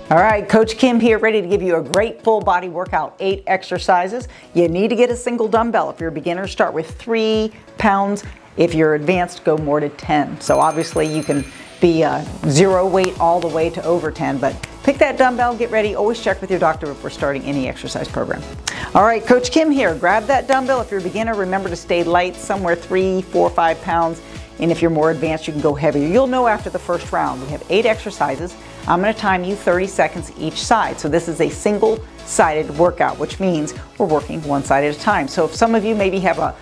All right, Coach Kim here, ready to give you a great full body workout, 8 exercises. You need to get a single dumbbell. If you're a beginner, start with 3 pounds. If you're advanced, go more to 10. So obviously you can be 0 weight all the way to over 10, but pick that dumbbell, get ready. Always check with your doctor before starting any exercise program. All right, Coach Kim here. Grab that dumbbell. If you're a beginner, remember to stay light, somewhere 3, 4, 5 pounds. And if you're more advanced, you can go heavier. You'll know after the first round. We have 8 exercises. I'm going to time you 30 seconds each side. So this is a single-sided workout, which means we're working one side at a time. So if some of you maybe have a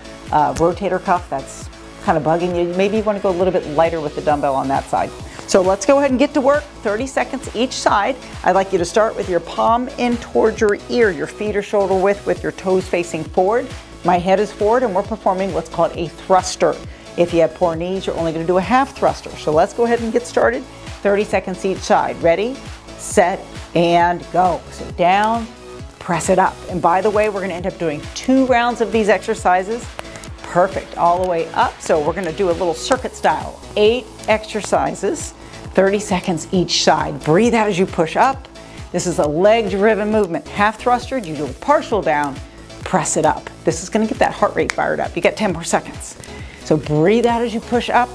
rotator cuff that's kind of bugging you, maybe you want to go a little bit lighter with the dumbbell on that side. So let's go ahead and get to work. 30 seconds each side. I'd like you to start with your palm in towards your ear. Your feet are shoulder width with your toes facing forward. My head is forward and we're performing what's called a thruster. If you have poor knees, you're only going to do a half thruster. So let's go ahead and get started. 30 seconds each side. Ready, set, and go. So down, press it up. And by the way, we're going to end up doing 2 rounds of these exercises. Perfect, all the way up. So we're going to do a little circuit style. 8 exercises, 30 seconds each side. Breathe out as you push up. This is a leg-driven movement. Half thruster, you do a partial down, press it up. This is going to get that heart rate fired up. You got 10 more seconds. So breathe out as you push up.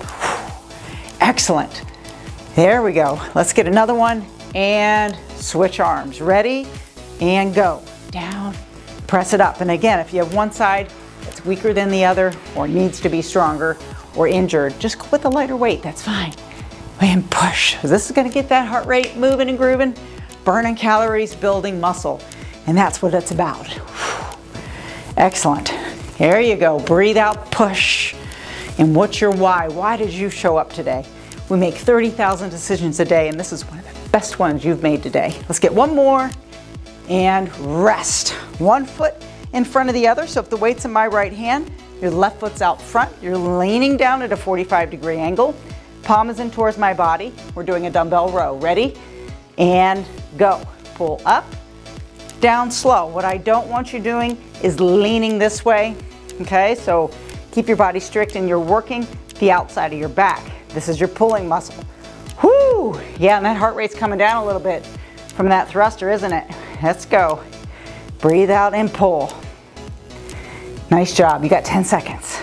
Excellent. There we go. Let's get another one and switch arms. Ready and go. Down, press it up. And again, if you have one side that's weaker than the other or needs to be stronger or injured, just go with a lighter weight. That's fine. And push. This is going to get that heart rate moving and grooving, burning calories, building muscle. And that's what it's about. Excellent. There you go. Breathe out, push. And what's your why? Why did you show up today? We make 30,000 decisions a day, and this is one of the best ones you've made today. Let's get one more and rest. One foot in front of the other. So if the weight's in my right hand, your left foot's out front. You're leaning down at a 45-degree angle. Palm is in towards my body. We're doing a dumbbell row. Ready? And go. Pull up, down slow. What I don't want you doing is leaning this way. Okay, so keep your body strict and you're working the outside of your back. This is your pulling muscle. Whoo! Yeah, and that heart rate's coming down a little bit from that thruster, isn't it? Let's go. Breathe out and pull. Nice job. You got 10 seconds.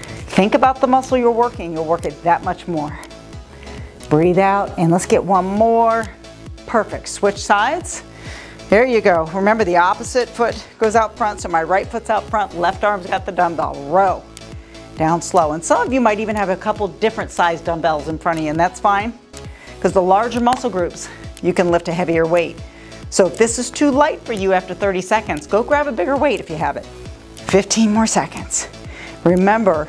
Think about the muscle you're working. You'll work it that much more. Breathe out and let's get one more. Perfect. Switch sides. There you go. Remember, the opposite foot goes out front, so my right foot's out front, left arm's got the dumbbell. Row. Down slow. And some of you might even have a couple different size dumbbells in front of you, and that's fine, because the larger muscle groups, you can lift a heavier weight. So if this is too light for you after 30 seconds, go grab a bigger weight if you have it. 15 more seconds. Remember,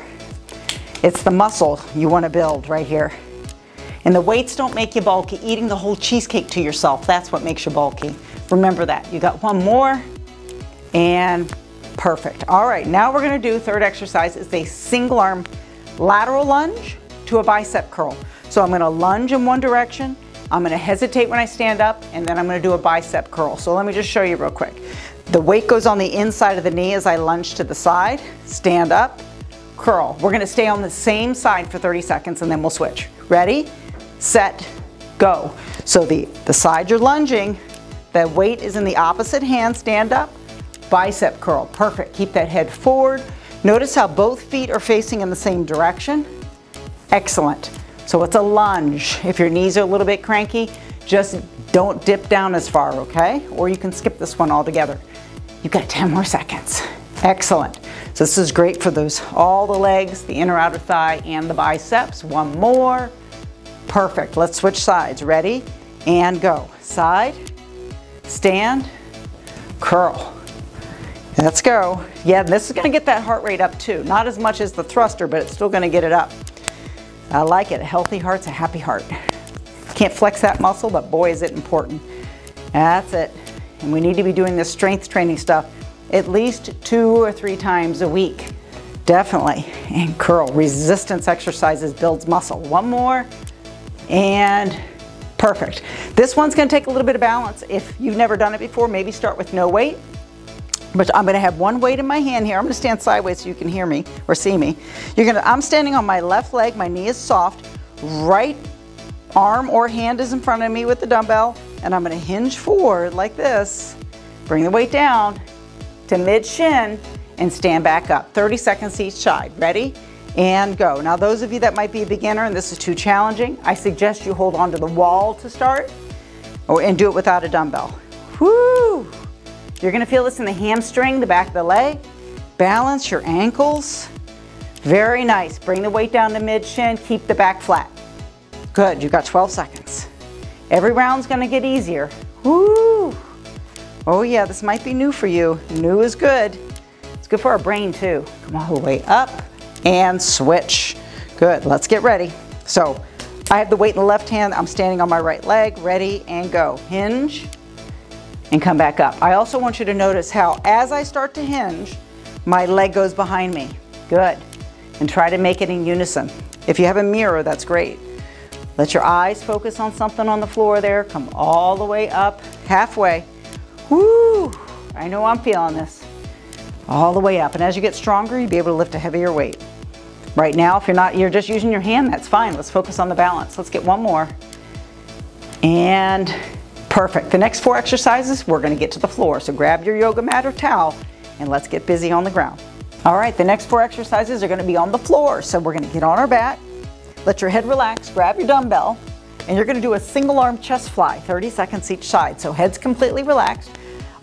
it's the muscle you want to build right here. And the weights don't make you bulky. Eating the whole cheesecake to yourself, that's what makes you bulky. Remember that. You got one more, and perfect. All right, now we're going to do third exercise. It's a single arm lateral lunge to a bicep curl. So I'm going to lunge in one direction. I'm going to hesitate when I stand up, and then I'm going to do a bicep curl. So let me just show you real quick. The weight goes on the inside of the knee as I lunge to the side, stand up, curl. We're going to stay on the same side for 30 seconds and then we'll switch. Ready, set, go. So the side you're lunging, the weight is in the opposite hand, stand up, bicep curl. Perfect. Keep that head forward. Notice how both feet are facing in the same direction. Excellent. So it's a lunge. If your knees are a little bit cranky, just don't dip down as far, okay? Or you can skip this one altogether. You've got 10 more seconds. Excellent. So this is great for all the legs, the inner outer thigh, and the biceps. One more. Perfect. Let's switch sides. Ready? And go. Side, stand, curl. Let's go. Yeah, this is going to get that heart rate up too. Not as much as the thruster, but it's still going to get it up. I like it. A healthy heart's a happy heart. Can't flex that muscle, but boy, is it important. That's it. And we need to be doing this strength training stuff at least 2 or 3 times a week. Definitely. And curl. Resistance exercises builds muscle. One more. And perfect. This one's going to take a little bit of balance. If you've never done it before, maybe start with no weight. But I'm going to have one weight in my hand here. I'm going to stand sideways so you can hear me or see me. I'm standing on my left leg. My knee is soft. Right arm or hand is in front of me with the dumbbell. and I'm gonna hinge forward like this. Bring the weight down to mid-shin and stand back up. 30 seconds each side. Ready? And go. Now those of you that might be a beginner and this is too challenging, I suggest you hold on to the wall to start and do it without a dumbbell. Whoo! You're gonna feel this in the hamstring, the back of the leg. Balance your ankles. Very nice. Bring the weight down to mid-shin, keep the back flat. Good, you've got 12 seconds. Every round's gonna get easier. Woo! Oh yeah, this might be new for you. New is good. It's good for our brain too. Come all the way up and switch. Good, let's get ready. So, I have the weight in the left hand, I'm standing on my right leg, ready and go. Hinge and come back up. I also want you to notice how as I start to hinge, my leg goes behind me. Good, and try to make it in unison. If you have a mirror, that's great. Let your eyes focus on something on the floor there. Come all the way up, halfway. Woo! I know I'm feeling this. All the way up. And as you get stronger, you'll be able to lift a heavier weight. Right now, if you're just using your hand, that's fine. Let's focus on the balance. Let's get one more. And perfect. The next 4 exercises, we're gonna get to the floor. So grab your yoga mat or towel and let's get busy on the ground. All right, the next 4 exercises are gonna be on the floor. So we're gonna get on our back. Let your head relax, grab your dumbbell, and you're gonna do a single arm chest fly, 30 seconds each side. So head's completely relaxed.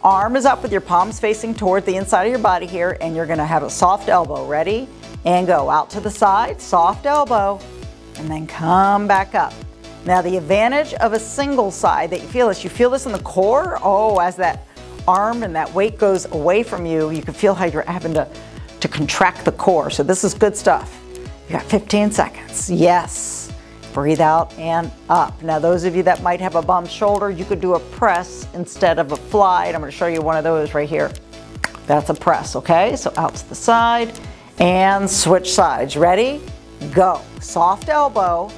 Arm is up with your palms facing toward the inside of your body here, and you're gonna have a soft elbow. Ready? And go out to the side, soft elbow, and then come back up. Now the advantage of a single side that you feel this in the core. Oh, as that arm and that weight goes away from you, you can feel how you're having to contract the core. So this is good stuff. You got 15 seconds. Yes. Breathe out and up. Now those of you that might have a bum shoulder, you could do a press instead of a fly. And I'm going to show you one of those right here. That's a press, okay? So out to the side and switch sides. Ready? Go. Soft elbow.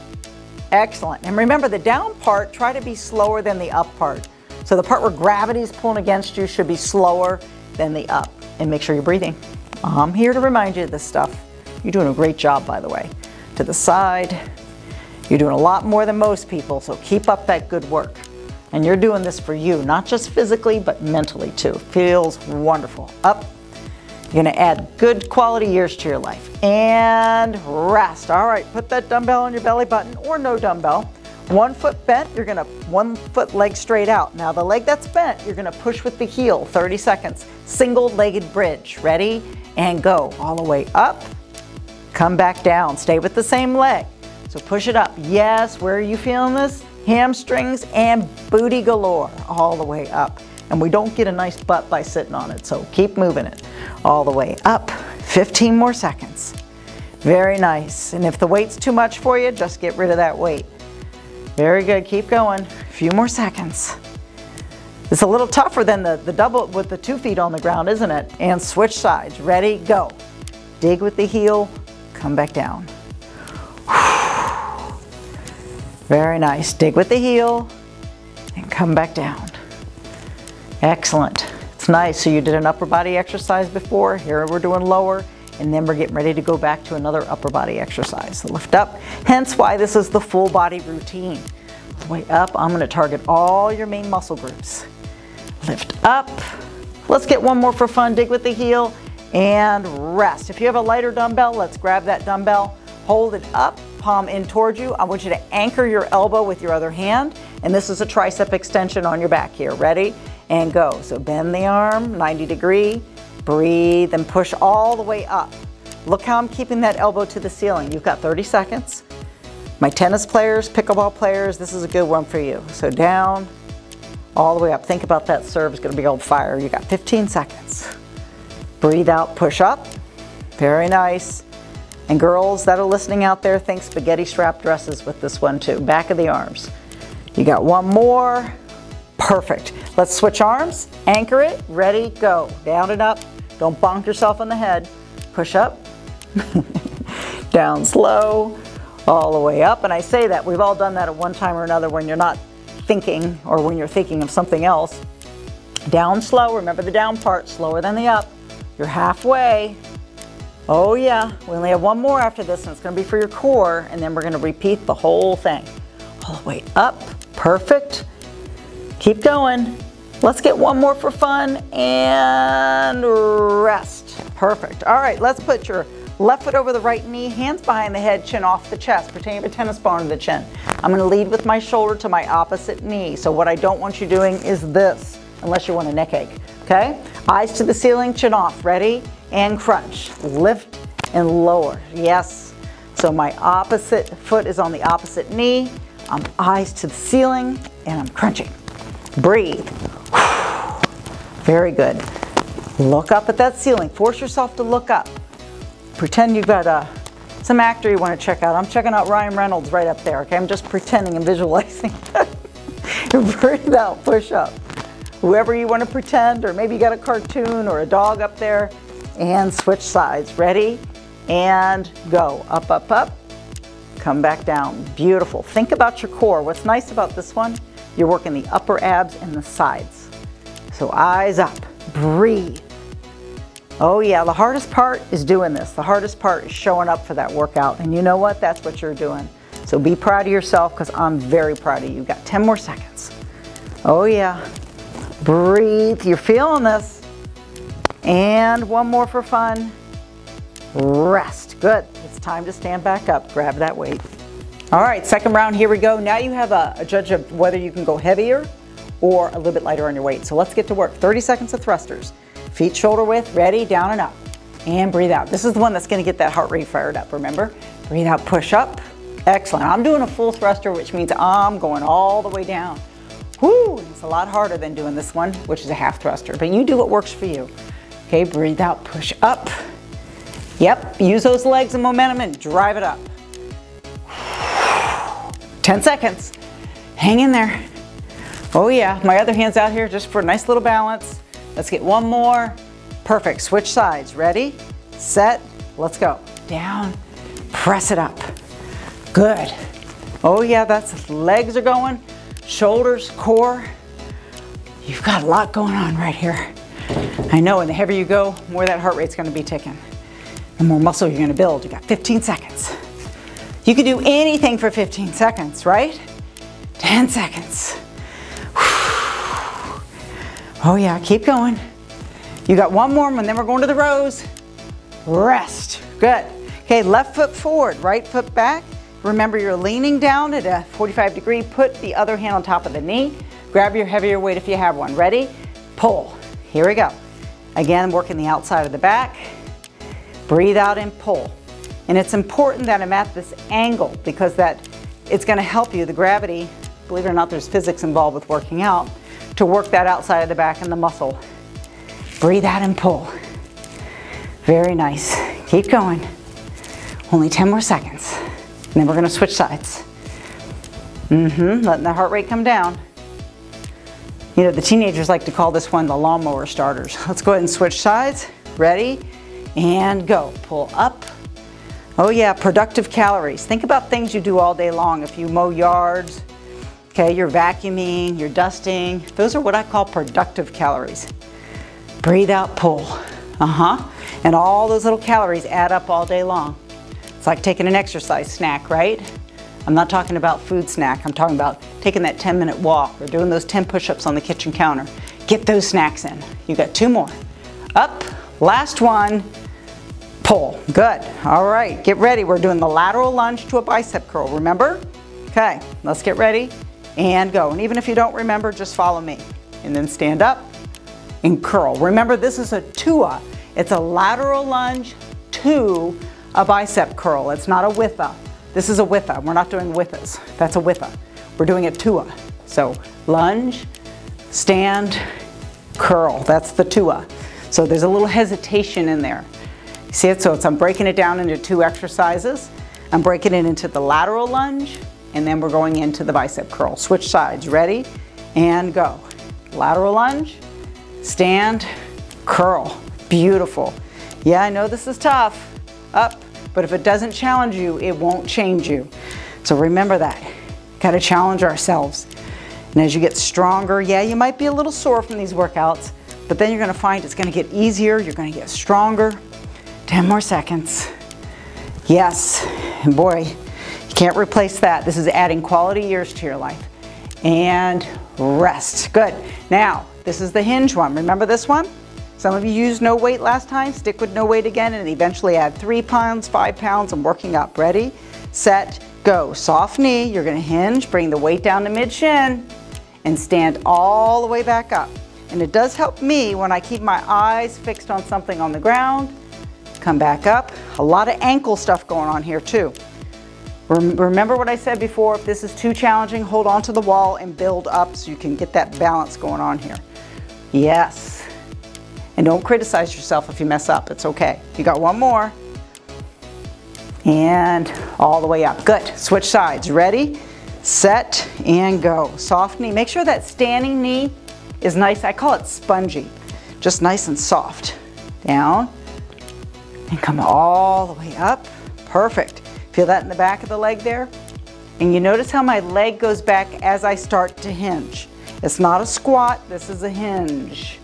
Excellent. And remember the down part, try to be slower than the up part. So the part where gravity is pulling against you should be slower than the up. And make sure you're breathing. I'm here to remind you of this stuff. You're doing a great job, by the way. To the side. You're doing a lot more than most people, so keep up that good work. And you're doing this for you, not just physically, but mentally too. Feels wonderful. Up. You're gonna add good quality years to your life. And rest. All right, put that dumbbell on your belly button or no dumbbell. 1 foot bent, you're gonna 1 foot leg straight out. Now the leg that's bent, you're gonna push with the heel, 30 seconds. Single-legged bridge. Ready? And go. All the way up. Come back down. Stay with the same leg. So push it up. Yes, where are you feeling this? Hamstrings and booty galore. All the way up. And we don't get a nice butt by sitting on it, so keep moving it. All the way up. 15 more seconds. Very nice. And if the weight's too much for you, just get rid of that weight. Very good. Keep going. A few more seconds. It's a little tougher than the double with the 2 feet on the ground, isn't it? And switch sides. Ready? Go. Dig with the heel. Come back down. Very nice. Dig with the heel and come back down. Excellent. It's nice. So you did an upper body exercise before. Here we're doing lower, and then we're getting ready to go back to another upper body exercise. So lift up. Hence why this is the full body routine. Way up. I'm going to target all your main muscle groups. Lift up. Let's get one more for fun. Dig with the heel and rest. If you have a lighter dumbbell, let's grab that dumbbell. Hold it up, palm in towards you. I want you to anchor your elbow with your other hand. And this is a tricep extension on your back here. Ready? And go. So bend the arm, 90 degree. Breathe and push all the way up. Look how I'm keeping that elbow to the ceiling. You've got 30 seconds. My tennis players, pickleball players, this is a good one for you. So down, all the way up. Think about that serve is gonna be on fire. You got 15 seconds. Breathe out, push up. Very nice. And girls that are listening out there, think spaghetti strap dresses with this one too. Back of the arms. You got one more. Perfect. Let's switch arms, anchor it, ready, go. Down and up. Don't bonk yourself on the head. Push up. Down slow, all the way up. And I say that, we've all done that at one time or another when you're not thinking or when you're thinking of something else. Down slow, remember the down part, slower than the up. You're halfway. Oh yeah, we only have one more after this and it's gonna be for your core, and then we're gonna repeat the whole thing. All the way up, perfect. Keep going. Let's get one more for fun and rest. Perfect. All right, let's put your left foot over the right knee, hands behind the head, chin off the chest. Pretend you have a tennis ball under the chin. I'm gonna lead with my shoulder to my opposite knee. So what I don't want you doing is this, unless you want a neck ache, okay? Eyes to the ceiling, chin off. Ready? And crunch. Lift and lower. Yes. So my opposite foot is on the opposite knee. I'm eyes to the ceiling and I'm crunching. Breathe. Very good. Look up at that ceiling. Force yourself to look up. Pretend you've got some actor you want to check out. I'm checking out Ryan Reynolds right up there, okay? I'm just pretending and visualizing. Breathe out, push up. Whoever you want to pretend, or maybe you got a cartoon or a dog up there, and switch sides. Ready? And go. Up, up, up. Come back down. Beautiful. Think about your core. What's nice about this one, you're working the upper abs and the sides. So eyes up. Breathe. Oh yeah, the hardest part is doing this. The hardest part is showing up for that workout. And you know what? That's what you're doing. So be proud of yourself, because I'm very proud of you. You've got 10 more seconds. Oh yeah. Breathe. You're feeling this. And one more for fun. Rest. Good. It's time to stand back up. Grab that weight. All right, second round, here we go. Now you have a judge of whether you can go heavier or a little bit lighter on your weight. So let's get to work. 30 seconds of thrusters. Feet shoulder width, ready, down and up. And breathe out. This is the one that's gonna get that heart rate fired up, remember? Breathe out, push up. Excellent. I'm doing a full thruster, which means I'm going all the way down. Whoo, it's a lot harder than doing this one, which is a half thruster, but you do what works for you. Okay, breathe out, push up. Yep, use those legs and momentum and drive it up. 10 seconds. Hang in there. Oh yeah, my other hand's out here just for a nice little balance. Let's get one more. Perfect, switch sides. Ready, set, let's go. Down, press it up. Good. Oh yeah, that's, legs are going, shoulders, core. You've got a lot going on right here. I know, and the heavier you go, more that heart rate's gonna be ticking. The more muscle you're gonna build. You got 15 seconds. You can do anything for 15 seconds, right? 10 seconds. Oh yeah, keep going. You got one more, and then we're going to the rows. Rest, good. Okay, left foot forward, right foot back. Remember, you're leaning down at a 45 degree. Put the other hand on top of the knee. Grab your heavier weight if you have one. Ready? Pull. Here we go. Again, working the outside of the back. Breathe out and pull. And it's important that I'm at this angle, because it's gonna help you, the gravity, believe it or not, there's physics involved with working out, to work that outside of the back and the muscle. Breathe out and pull. Very nice. Keep going. Only 10 more seconds. And then we're gonna switch sides. Letting the heart rate come down. You know, the teenagers like to call this one the lawnmower starters. Let's go ahead and switch sides. Ready? And go. Pull up. Oh yeah, productive calories. Think about things you do all day long. If you mow yards, okay, you're vacuuming, you're dusting. Those are what I call productive calories. Breathe out, pull. And all those little calories add up all day long. It's like taking an exercise snack, right? I'm not talking about food snack. I'm talking about taking that 10-minute walk or doing those 10 push-ups on the kitchen counter. Get those snacks in. You got 2 more. Up, last one, pull. Good. All right, get ready. We're doing the lateral lunge to a bicep curl, remember? Okay, let's get ready and go. And even if you don't remember, just follow me. And then stand up and curl. Remember, this is a TUA. It's a lateral lunge to a bicep curl. It's not a WITHA. This is a WITHA. We're not doing WITHAs. That's a WITHA. We're doing a TUA. So lunge, stand, curl. That's the TUA. So there's a little hesitation in there. See it? So I'm breaking it down into 2 exercises. I'm breaking it into the lateral lunge, and then we're going into the bicep curl. Switch sides. Ready? And go. Lateral lunge, stand, curl. Beautiful. Yeah, I know this is tough. Up. But if it doesn't challenge you, it won't change you. So remember that. Got to challenge ourselves. And as you get stronger, yeah, you might be a little sore from these workouts, but then you're going to find it's going to get easier. You're going to get stronger. 10 more seconds. Yes. And boy, you can't replace that. This is adding quality years to your life. and rest. Good. Now, this is the hinge one. Remember this one? Some of you used no weight last time. Stick with no weight again and eventually add 3 pounds, 5 pounds, and working up. Ready, set, go. Soft knee. You're going to hinge. Bring the weight down to mid-shin and stand all the way back up. And it does help me when I keep my eyes fixed on something on the ground. Come back up. A lot of ankle stuff going on here too. Remember what I said before, if this is too challenging, hold on to the wall and build up so you can get that balance going on here. Yes. And don't criticize yourself if you mess up, it's okay. You got one more. And all the way up. Good. Switch sides. Ready, set, and go. Soft knee. Make sure that standing knee is nice. I call it spongy. Just nice and soft. Down. And come all the way up. Perfect. Feel that in the back of the leg there? And you notice how my leg goes back as I start to hinge. It's not a squat, this is a hinge.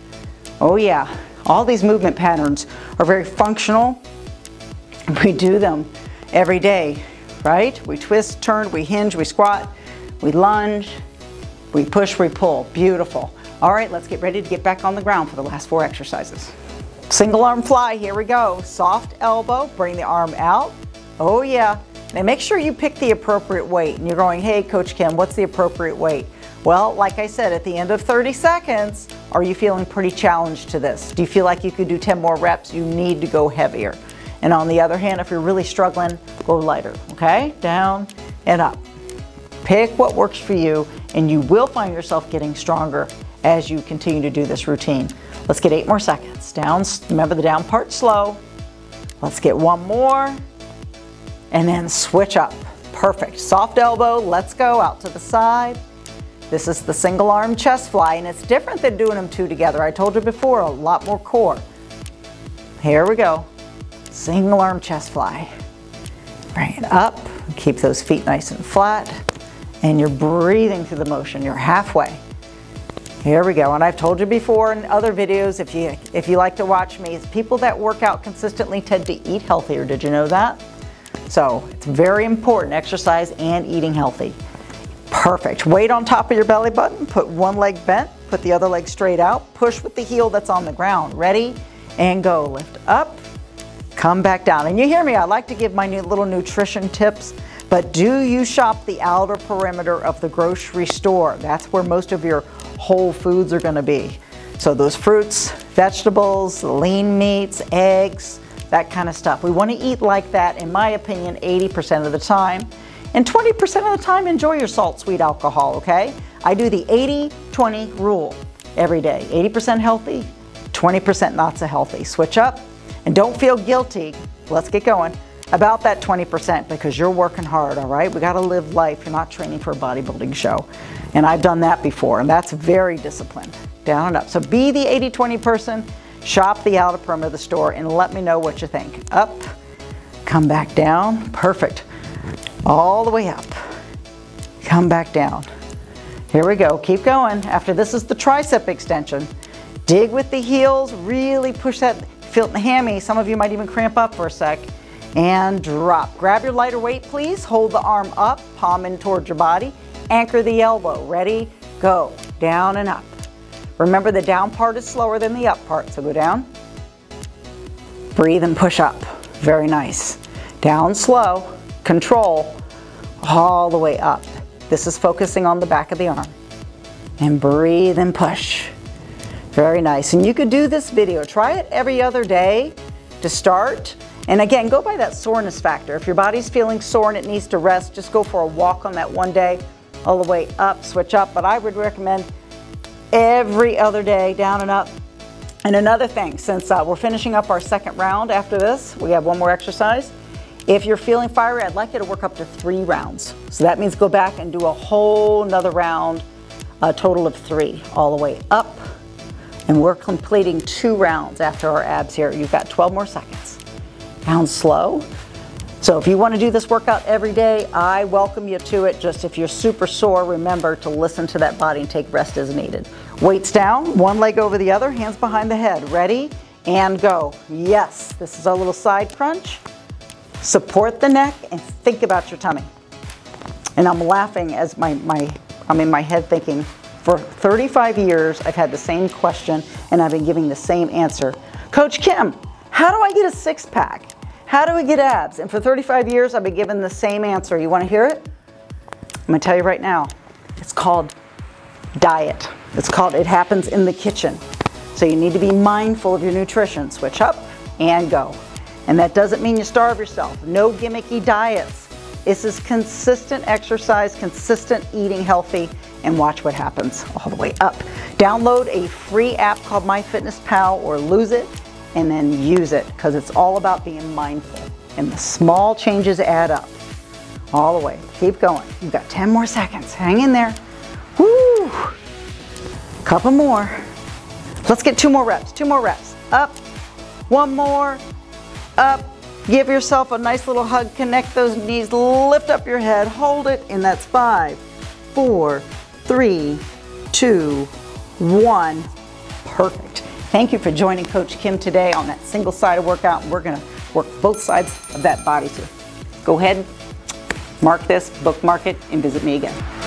Oh yeah, all these movement patterns are very functional. We do them every day, right? We twist, turn, we hinge, we squat, we lunge, we push, we pull. Beautiful. All right, let's get ready to get back on the ground for the last 4 exercises. Single arm fly, here we go. Soft elbow, bring the arm out. Oh yeah. Now make sure you pick the appropriate weight. And you're going, hey, Coach Kim, what's the appropriate weight? Well, like I said, at the end of 30 seconds, are you feeling pretty challenged to this? Do you feel like you could do 10 more reps? You need to go heavier. And on the other hand, if you're really struggling, go lighter, okay? Down and up. Pick what works for you, and you will find yourself getting stronger as you continue to do this routine. Let's get 8 more seconds. Down, remember the down part slow. Let's get 1 more. And then switch up. Perfect. Soft elbow, let's go out to the side. This is the single arm chest fly, and it's different than doing them 2 together. I told you before, a lot more core. Here we go. Single arm chest fly. Bring it up, keep those feet nice and flat, and you're breathing through the motion. You're halfway. Here we go, and I've told you before in other videos, if you like to watch me, people that work out consistently tend to eat healthier. Did you know that? So it's very important, exercise and eating healthy. Perfect. Weight on top of your belly button. Put one leg bent, put the other leg straight out. Push with the heel that's on the ground. Ready and go. Lift up, come back down. And you hear me, I like to give my little nutrition tips, but do you shop the outer perimeter of the grocery store? That's where most of your whole foods are going to be. So those fruits, vegetables, lean meats, eggs, that kind of stuff. We want to eat like that, in my opinion, 80% of the time. And 20% of the time, enjoy your salt, sweet alcohol, okay? I do the 80-20 rule every day. 80% healthy, 20% not so healthy. Switch up, and don't feel guilty, let's get going, about that 20% because you're working hard, all right? We got to live life. You're not training for a bodybuilding show. And I've done that before, and that's very disciplined. Down and up. So be the 80-20 person. Shop the outer perimeter of the store and let me know what you think. Up, come back down, perfect. All the way up, come back down. Here we go, keep going. After this is the tricep extension. Dig with the heels, really push that, feel it in the hammy. Some of you might even cramp up for a sec. And drop. Grab your lighter weight, please. Hold the arm up, palm in towards your body. Anchor the elbow, ready, go. Down and up. Remember, the down part is slower than the up part, so go down. Breathe and push up. Very nice. Down slow, control, all the way up. This is focusing on the back of the arm. And breathe and push. Very nice. And you could do this video. Try it every other day to start. And again, go by that soreness factor. If your body's feeling sore and it needs to rest, just go for a walk on that one day, all the way up, switch up. But I would recommend every other day, down and up. And another thing, since we're finishing up our second round after this, we have 1 more exercise. If you're feeling fiery, I'd like you to work up to 3 rounds. So that means go back and do a whole nother round, a total of 3, all the way up. And we're completing 2 rounds after our abs here. You've got 12 more seconds. Down slow. So if you want to do this workout every day, I welcome you to it. Just if you're super sore, remember to listen to that body and take rest as needed. Weights down, one leg over the other, hands behind the head. Ready and go. Yes, this is our little side crunch. Support the neck and think about your tummy. And I'm laughing as my I'm in my head thinking, for 35 years, I've had the same question and I've been giving the same answer. Coach Kim, how do I get a six-pack? How do I get abs? And for 35 years, I've been given the same answer. You want to hear it? I'm going to tell you right now. It's called diet. It happens in the kitchen. So you need to be mindful of your nutrition. Switch up and go. And that doesn't mean you starve yourself. No gimmicky diets. This is consistent exercise, consistent eating healthy, and watch what happens all the way up. Download a free app called MyFitnessPal or lose it, and then use it, because it's all about being mindful. And the small changes add up. All the way. Keep going. You've got 10 more seconds. Hang in there. Woo! Couple more. Let's get 2 more reps. 2 more reps. Up. 1 more. Up. Give yourself a nice little hug. Connect those knees. Lift up your head. Hold it. And that's 5, 4, 3, 2, 1. Perfect. Thank you for joining Coach Kim today on that single-sided workout. We're going to work both sides of that body too. Go ahead, mark this, bookmark it, and visit me again.